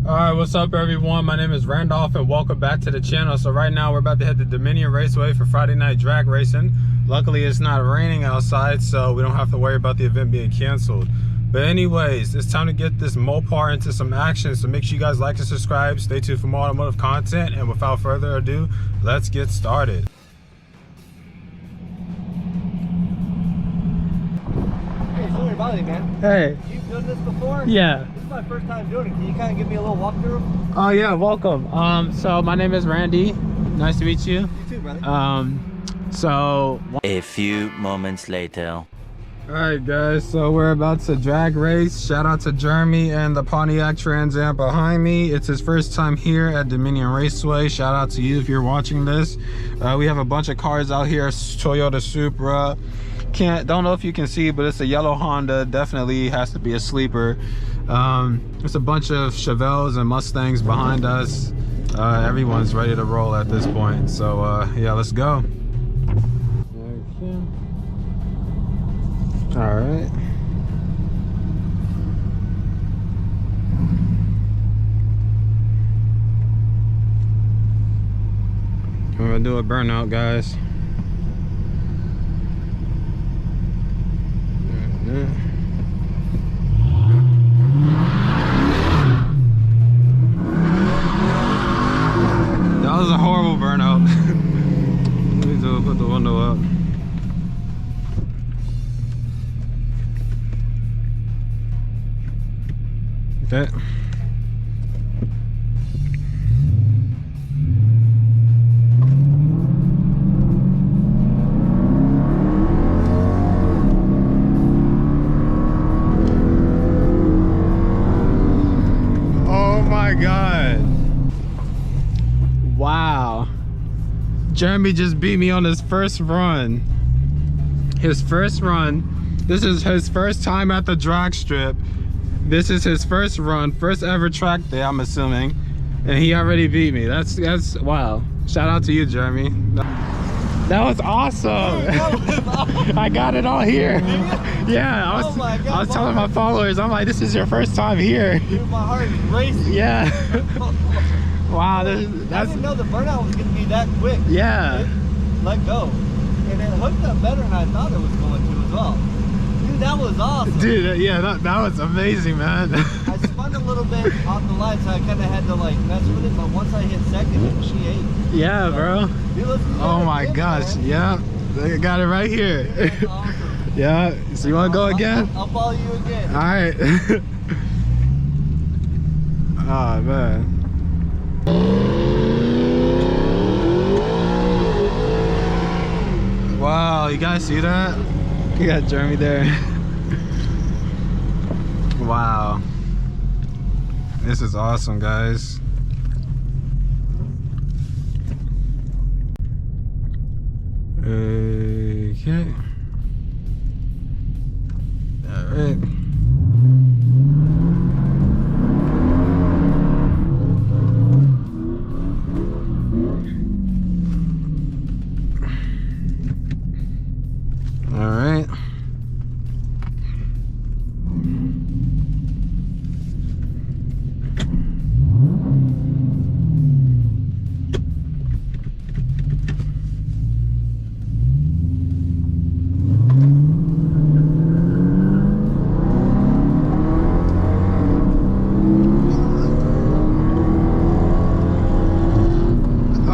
Alright, what's up everyone? My name is Randolph and welcome back to the channel. So right now we're about to hit the Dominion Raceway for Friday night drag racing. Luckily it's not raining outside, so we don't have to worry about the event being canceled. But anyways, it's time to get this Mopar into some action, so make sure you guys like and subscribe. Stay tuned for more automotive content, and without further ado, let's get started. Hey, sorry about it, man. Hey. You've done this before? Yeah. This is my first time doing it. Can you kind of give me a little walkthrough? Oh yeah, welcome. So my name is Randy. Nice to meet you. You too, brother. A few moments later. Alright guys, so we're about to drag race. Shout out to Jeremy and the Pontiac Trans Am behind me. It's his first time here at Dominion Raceway. Shout out to you if you're watching this. We have a bunch of cars out here. Toyota Supra. Don't know if you can see, but it's a yellow Honda. Definitely has to be a sleeper. There's a bunch of Chevelles and Mustangs behind us. Everyone's ready to roll at this point. So yeah, let's go. All right. I'm gonna do a burnout, guys. That was a horrible burnout. Let me put the window up. Okay. Oh my God. Wow. Jeremy just beat me on his first run. His first run. This is his first time at the drag strip. This is his first run, first ever track day, I'm assuming, and he already beat me. That's wow. Shout out to you, Jeremy. That was awesome. I got it all here. Yeah, I was telling my followers, I'm like, this is your first time here. Dude, my heart is racing. Yeah. Wow, I didn't know the burnout was gonna be that quick. Yeah. It let go, and it hooked up better than I thought it was going to as well. Dude, that was awesome. Dude, yeah, that was amazing, man. I spun a little bit off the line, so I kind of had to like mess with it, but once I hit second, she ate. Yeah, bro. Dude, Oh my gosh, man. Yeah. I got it right here. That's awesome. Yeah, so you want to go again? I'll follow you again. All right. Oh, man. Wow, you guys see that? You got Jeremy there. Wow. This is awesome, guys. Okay. All right. All right.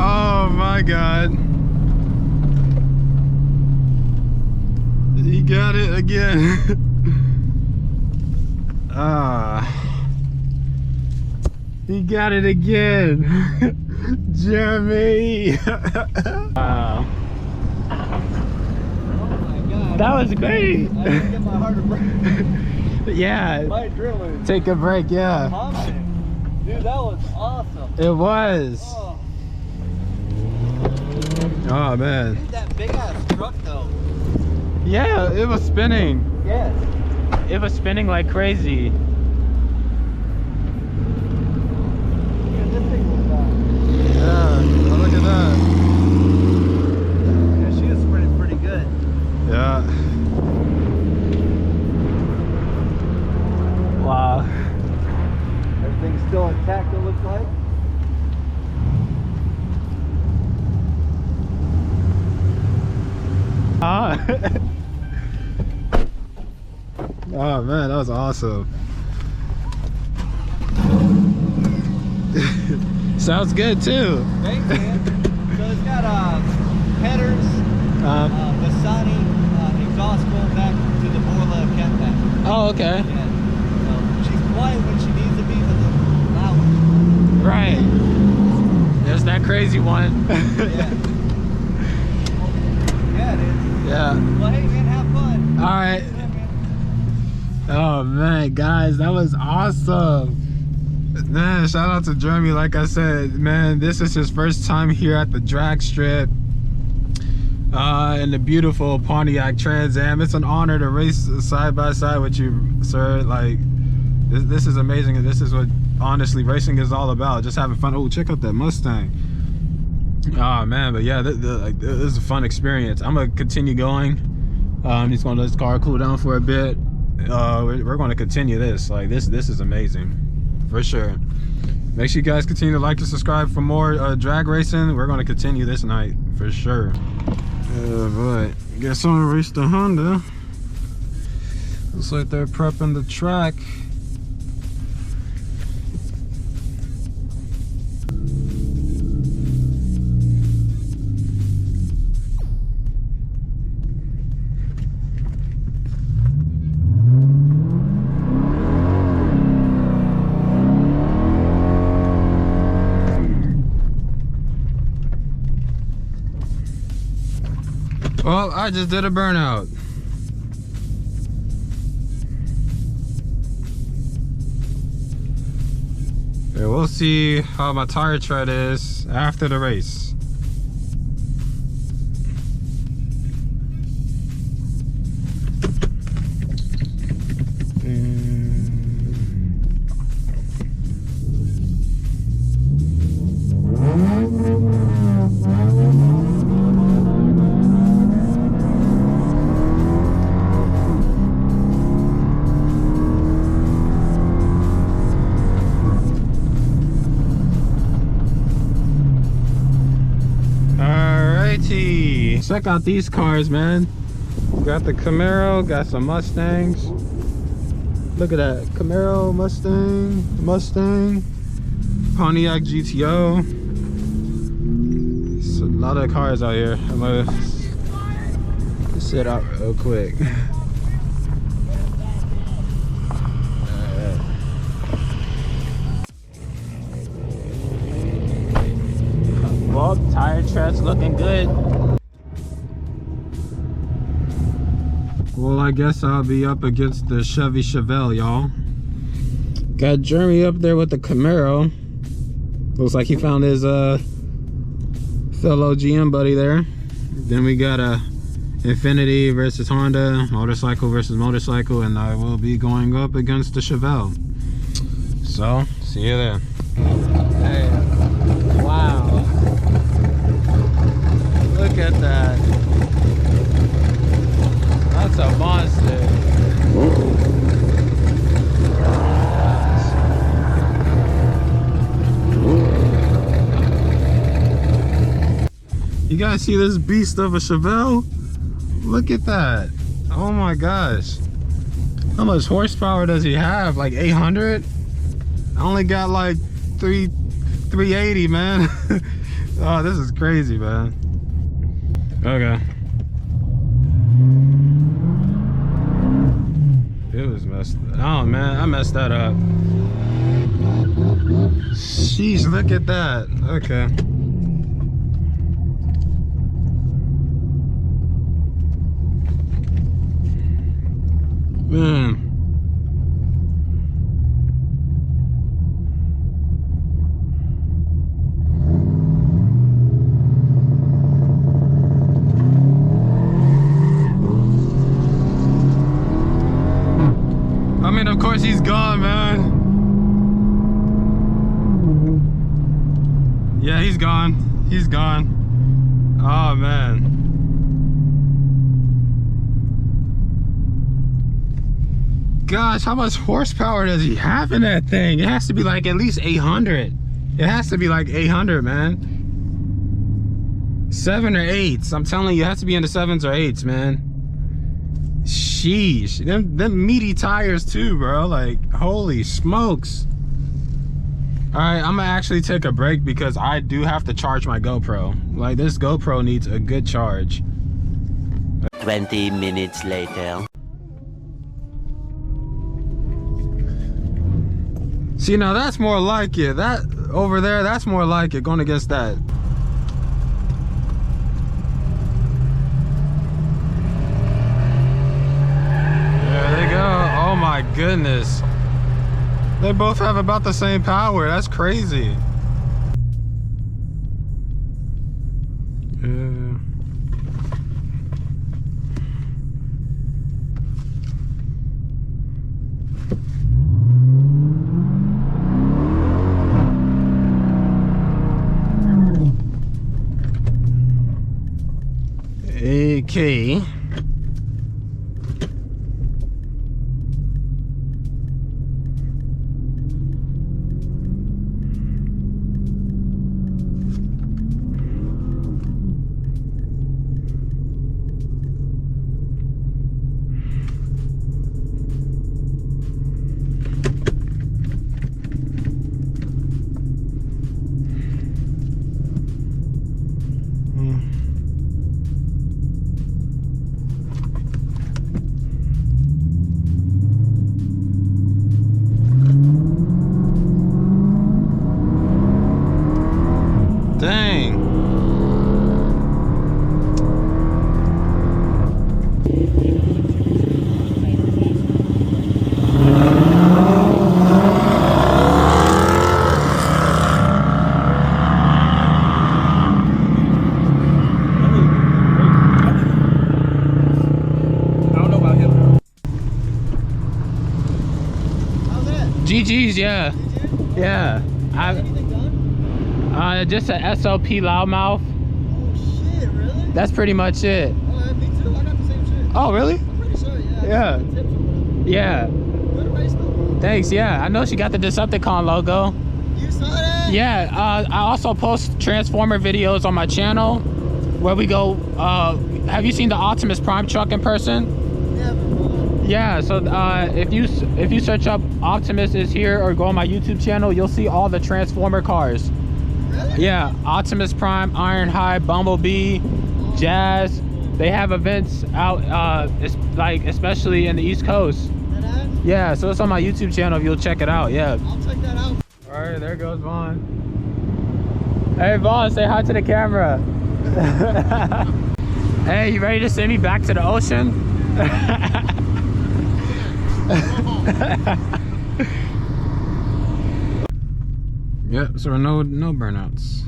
Oh my God. He got it again. He got it again. Jeremy. Wow. Oh my God. That was great. I didn't get my heart to break. Yeah. My adrenaline. Take a break, yeah. Pumping. Dude, that was awesome. It was. Oh, Oh man. dude, that big ass truck though. Yeah, it was spinning. Yes. It was spinning like crazy. Dude, this thing was Yeah, oh, look at that. yeah, she was sprinting pretty good. Yeah. Wow. Everything's still tactile looks like. Oh man, that was awesome. Sounds good too. Thanks, man. So it's got headers, Bassani exhaust going back to the Borla cat back. Oh, okay. Yeah. So she's quiet when she needs to be, but loud. Right. There's that crazy one. Yeah. Yeah, it is. Yeah. Well, hey, man, have fun. All right. Yeah, man. Oh man, guys, that was awesome. Man, shout out to Jeremy. Like I said, man, this is his first time here at the drag strip in the beautiful Pontiac Trans Am. It's an honor to race side by side with you, sir. Like, this is amazing, and this is what honestly racing is all about. Just having fun. Oh, check out that Mustang. Oh man, but yeah, this is a fun experience. I'm gonna continue going. I'm just gonna let this car cool down for a bit. We're gonna continue this. Like, this is amazing for sure. Make sure you guys continue to like and subscribe for more drag racing. We're gonna continue this night for sure. But guess I'm gonna race the Honda. Looks like they're prepping the track. Well, I just did a burnout. Okay, we'll see how my tire tread is after the race. Check out these cars, man. Got the Camaro, got some Mustangs. Look at that, Camaro, Mustang, Pontiac GTO. It's a lot of cars out here. I'm gonna sit out real quick. Well, tire tread's looking good. Well, I guess I'll be up against the Chevy Chevelle, y'all. Got Jeremy up there with the Camaro. Looks like he found his fellow GM buddy there. Then we got a Infiniti versus Honda, motorcycle versus motorcycle, and I will be going up against the Chevelle. So, see you there. Hey, wow. Look at that. That's a monster. You guys see this beast of a Chevelle? Look at that. Oh my gosh. How much horsepower does he have? Like 800? I only got like 380, man. Oh, this is crazy, man. Okay. It was messed up. Oh man, I messed that up. Jeez, look at that. Okay. Man. I mean, of course he's gone, man. Yeah, he's gone. He's gone. Oh, man. gosh, how much horsepower does he have in that thing? It has to be like at least 800. It has to be like 800, man. 7 or 8s. I'm telling you, it has to be in the 7s or 8s, man. Sheesh. Them meaty tires too, bro. Like, holy smokes. All right, I'm gonna actually take a break because I do have to charge my GoPro. Like, this GoPro needs a good charge. 20 minutes later. See, now that's more like it. That over there, that's more like it, going against that. There they go. Oh my goodness. They both have about the same power. That's crazy. Okay. Dang. GG's, yeah. Yeah. Just an SLP loudmouth. Oh shit, really? That's pretty much it. Oh, me too. I got the same shit. Oh, really? I'm pretty sure, Yeah. Yeah. Good race though. Thanks, yeah. I know she got the Decepticon logo. You saw that? Yeah, I also post Transformer videos on my channel where we go, have you seen the Optimus Prime truck in person? Never, bro. Yeah, so if you search up Optimus is here or go on my YouTube channel, you'll see all the Transformer cars. Really? Yeah, Optimus Prime, Ironhide, Bumblebee, Jazz. They have events out, like especially in the East Coast. Yeah, so it's on my YouTube channel if you'll check it out. Yeah. I'll check that out. All right, there goes Vaughn. Hey Vaughn, say hi to the camera. Hey, you ready to send me back to the ocean? Yep, so no burnouts.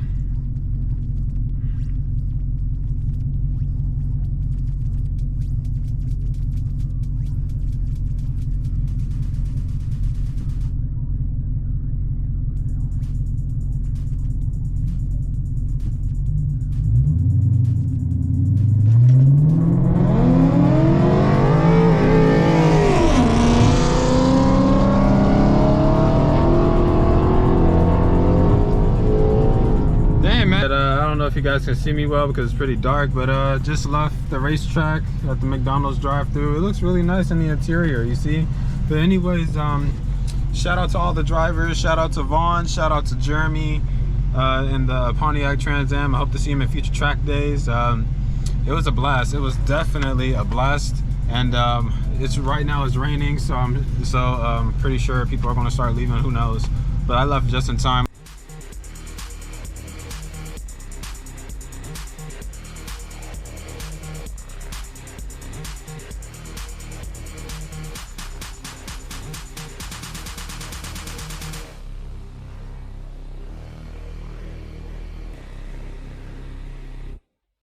If you guys can see me well because it's pretty dark, but just left the racetrack at the McDonald's drive-thru. It looks really nice in the interior, you see. But anyways, shout out to all the drivers, shout out to Vaughn, shout out to Jeremy in the Pontiac Trans Am. I hope to see him in future track days. It was a blast. It was definitely a blast, and it's right now it's raining, so I'm pretty sure people are going to start leaving. Who knows? But I left just in time.